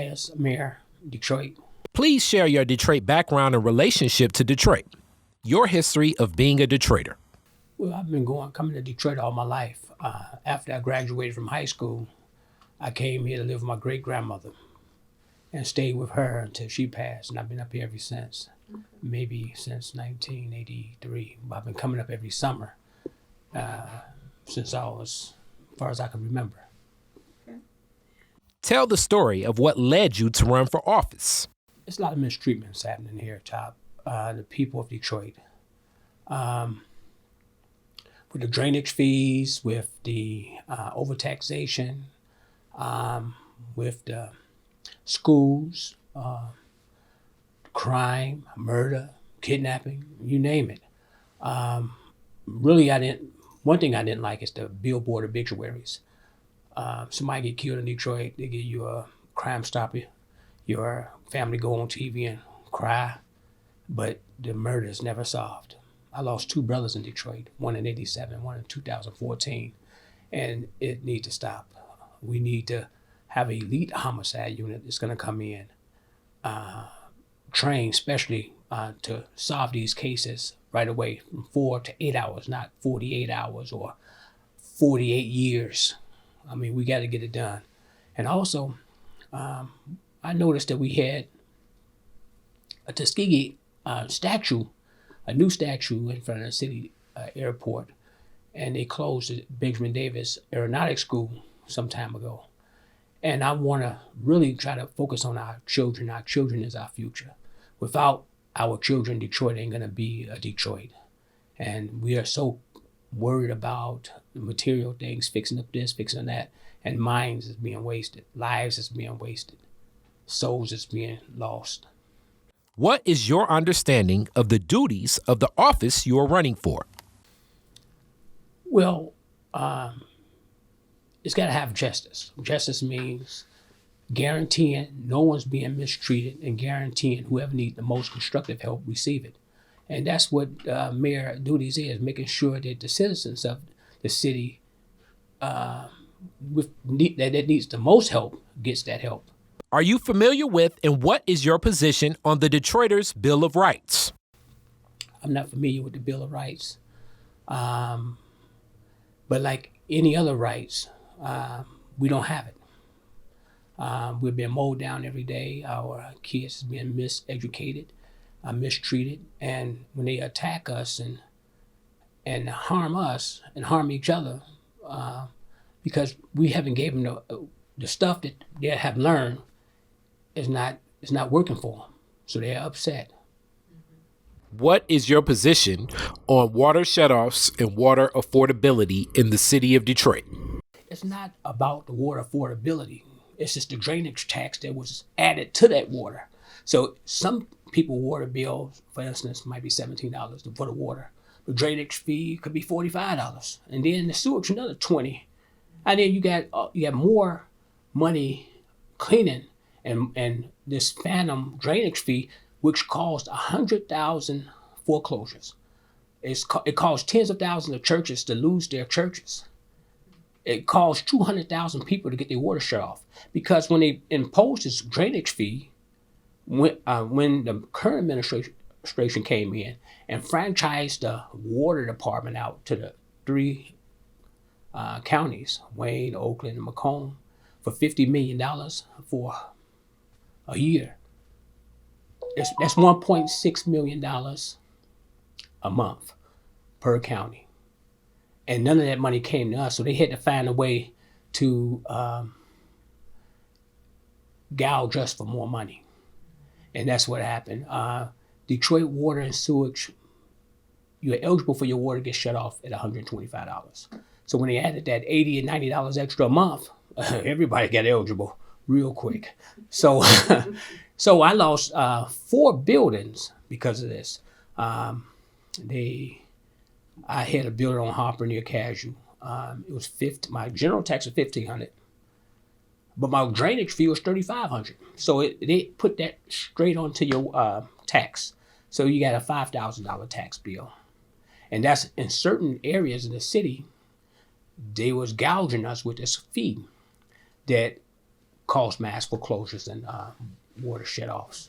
Tyus, Mayor, Detroit. Please share your Detroit background and relationship to Detroit. Your history of being a Detroiter. Well, I've been coming to Detroit all my life. After I graduated from high school, I came here to live with my great-grandmother and stayed with her until she passed, and I've been up here ever since, maybe since 1983. But I've been coming up every summer since I was, as far as I can remember. Tell the story of what led you to run for office. There's a lot of mistreatments happening here, Top. The people of Detroit. With the drainage fees, with the overtaxation, with the schools, crime, murder, kidnapping, you name it. One thing I didn't like is the billboard obituaries. Somebody get killed in Detroit, they give you a Crime Stopper, your family go on TV and cry, but the murder is never solved. I lost 2 brothers in Detroit, one in '87, one in 2014, and it needs to stop. We need to have an elite homicide unit that's going to come in, trained especially to solve these cases right away from 4 to 8 hours, not 48 hours or 48 years. I mean, we got to get it done. And also, I noticed that we had a Tuskegee statue, a new statue in front of the city airport, and they closed the Benjamin Davis Aeronautics School some time ago. And I want to really try to focus on our children. Our children is our future. Without our children, Detroit ain't going to be a Detroit. And we are so worried about the material things, fixing up this, fixing that, and minds is being wasted, lives is being wasted, souls is being lost. What is your understanding of the duties of the office you are running for? Well, it's got to have justice. Justice means guaranteeing no one's being mistreated and guaranteeing whoever needs the most constructive help receive it. And that's what mayor duties is, making sure that the citizens of the city that needs the most help gets that help. Are you familiar with and what is your position on the Detroiters' Bill of Rights? I'm not familiar with the Bill of Rights. But like any other rights, we don't have it. We're being mowed down every day. Our kids are being miseducated, mistreated. And when they attack us and harm us and harm each other, because we haven't given them the stuff that they have learned is not working for them. So they're upset. What is your position on water shutoffs and water affordability in the city of Detroit? It's not about the water affordability. It's just the drainage tax that was added to that water. So some people's water bill, for instance, might be $17 for the water. The drainage fee could be $45, and then the sewage another $20, and then you got more money cleaning and this phantom drainage fee, which caused 100,000 foreclosures. It caused tens of thousands of churches to lose their churches. It caused 200,000 people to get their water shut off, because when they imposed this drainage fee, when the current administration came in and franchised the water department out to the 3 counties, Wayne, Oakland, and Macomb, for $50 million for a year. That's $1.6 million a month per county. And none of that money came to us, so they had to find a way to gouge us for more money. And that's what happened. Detroit water and sewage, you're eligible for your water to get shut off at $125. So when they added that $80 and $90 extra a month, everybody got eligible real quick. So so I lost 4 buildings because of this. I had a building on Harper near Cashew. It was my general tax was $1,500, but my drainage fee was $3,500. So they put that straight onto your tax. So you got a $5,000 tax bill, and that's in certain areas of the city. They was gouging us with this fee that cause mass foreclosures and water shutoffs.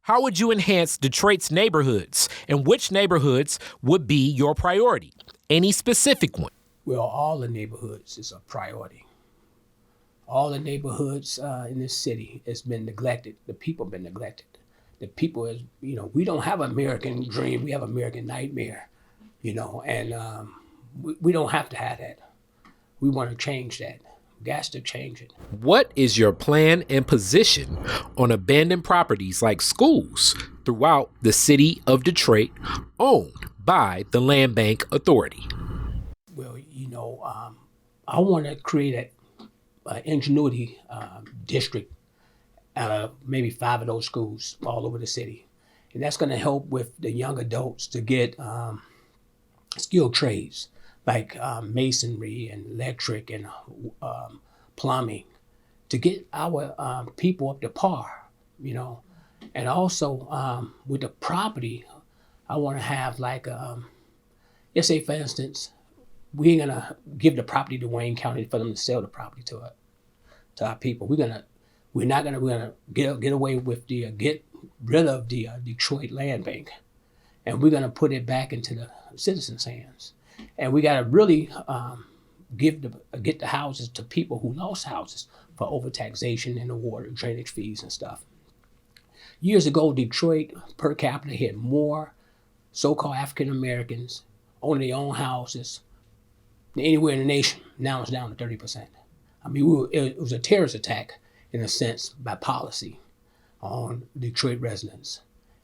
How would you enhance Detroit's neighborhoods, and which neighborhoods would be your priority? Any specific one? Well, all the neighborhoods is a priority. All the neighborhoods in this city has been neglected. The people have been neglected. The people is, we don't have American dream. We have American nightmare, and we don't have to have that. We want to change that. Got to change it. What is your plan and position on abandoned properties like schools throughout the city of Detroit owned by the Land Bank Authority? Well, I want to create an ingenuity district out of maybe 5 of those schools all over the city. And that's going to help with the young adults to get skilled trades like masonry and electric and plumbing, to get our people up to par, And also with the property, I want to have like, let's say for instance, we ain't gonna give the property to Wayne County for them to sell the property to our people. We're gonna get away with get rid of the Detroit Land Bank, and we're gonna put it back into the citizens' hands. And we gotta really get the houses to people who lost houses for overtaxation and the water drainage fees and stuff. Years ago, Detroit per capita had more so-called African Americans owning their own houses than anywhere in the nation. Now it's down to 30%. I mean, it was a terrorist attack in a sense by policy on Detroit residents.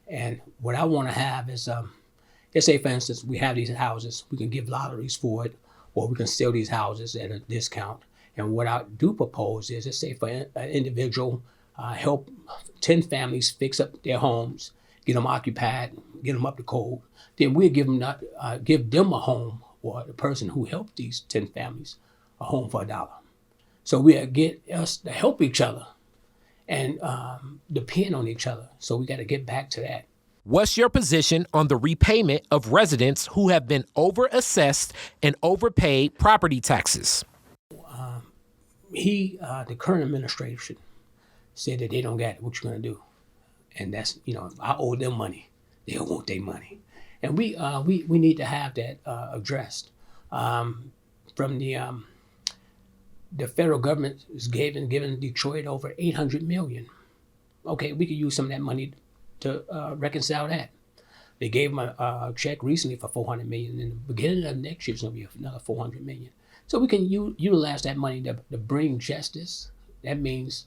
And what I want to have is, let's say for instance, we have these houses, we can give lotteries for it, or we can sell these houses at a discount. And what I do propose is, let's say for an individual, help 10 families fix up their homes, get them occupied, get them up to code. Then we'll give them a home, or the person who helped these 10 families a home for $1. So we'll get us to help each other and depend on each other. So we got to get back to that. What's your position on the repayment of residents who have been overassessed and overpaid property taxes? The current administration said that they don't got it. What you gonna do? And that's, if I owe them money, they'll want their money. And we need to have that addressed. From the federal government is giving Detroit over $800 million. Okay, we could use some of that money to reconcile that. They gave them a check recently for $400 million. In the beginning of next year, it's going to be another $400 million. So we can utilize that money to bring justice. That means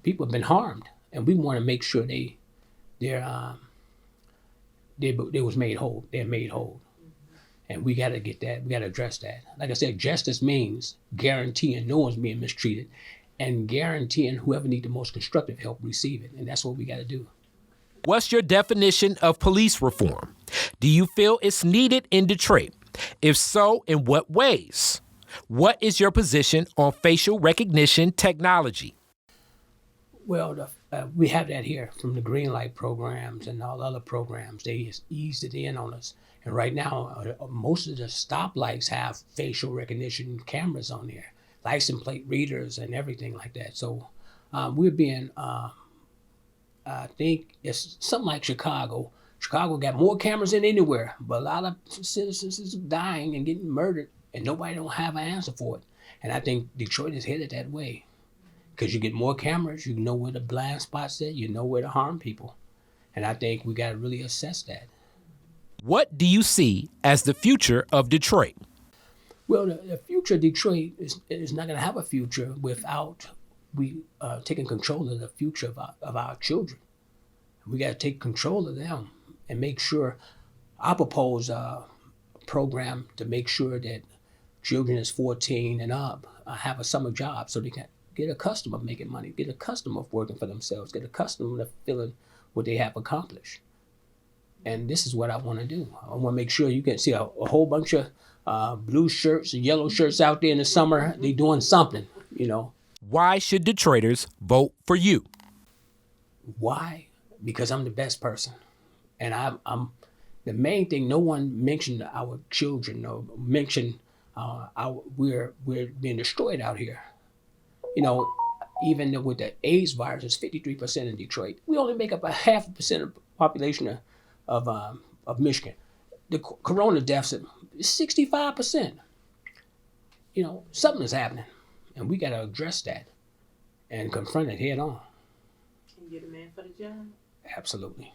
people have been harmed, and we want to make sure they was made whole. They're made whole, and we got to get that. We got to address that. Like I said, justice means guaranteeing no one's being mistreated, and guaranteeing whoever needs the most constructive help receive it, and that's what we got to do. What's your definition of police reform? Do you feel it's needed in Detroit? If so, in what ways? What is your position on facial recognition technology? Well, we have that here from the green light programs and all other programs. They just eased it in on us. And right now, most of the stoplights have facial recognition cameras on there, license plate readers and everything like that. So we're being, I think it's something like Chicago. Chicago got more cameras than anywhere, but a lot of citizens is dying and getting murdered, and nobody don't have an answer for it. And I think Detroit is headed that way. Because you get more cameras, you know where the blind spots at, you know where to harm people. And I think we got to really assess that. What do you see as the future of Detroit? Well, the future of Detroit is not going to have a future without we taking control of the future of our children. We got to take control of them and make sure. I propose a program to make sure that children is 14 and up have a summer job so they can get accustomed of making money, get accustomed of working for themselves, get accustomed of feeling what they have accomplished. And this is what I want to do. I want to make sure you can see a whole bunch of blue shirts and yellow shirts out there in the summer. They doing something, Why should Detroiters vote for you? Why? Because I'm the best person. And I'm the main thing. No one mentioned our children or mentioned we're being destroyed out here. Even with the AIDS virus, it's 53% in Detroit. We only make up a 0.5% of the population of Michigan. The corona deaths is 65%. Something is happening, and we got to address that and confront it head on. Can you get a man for the job? Absolutely.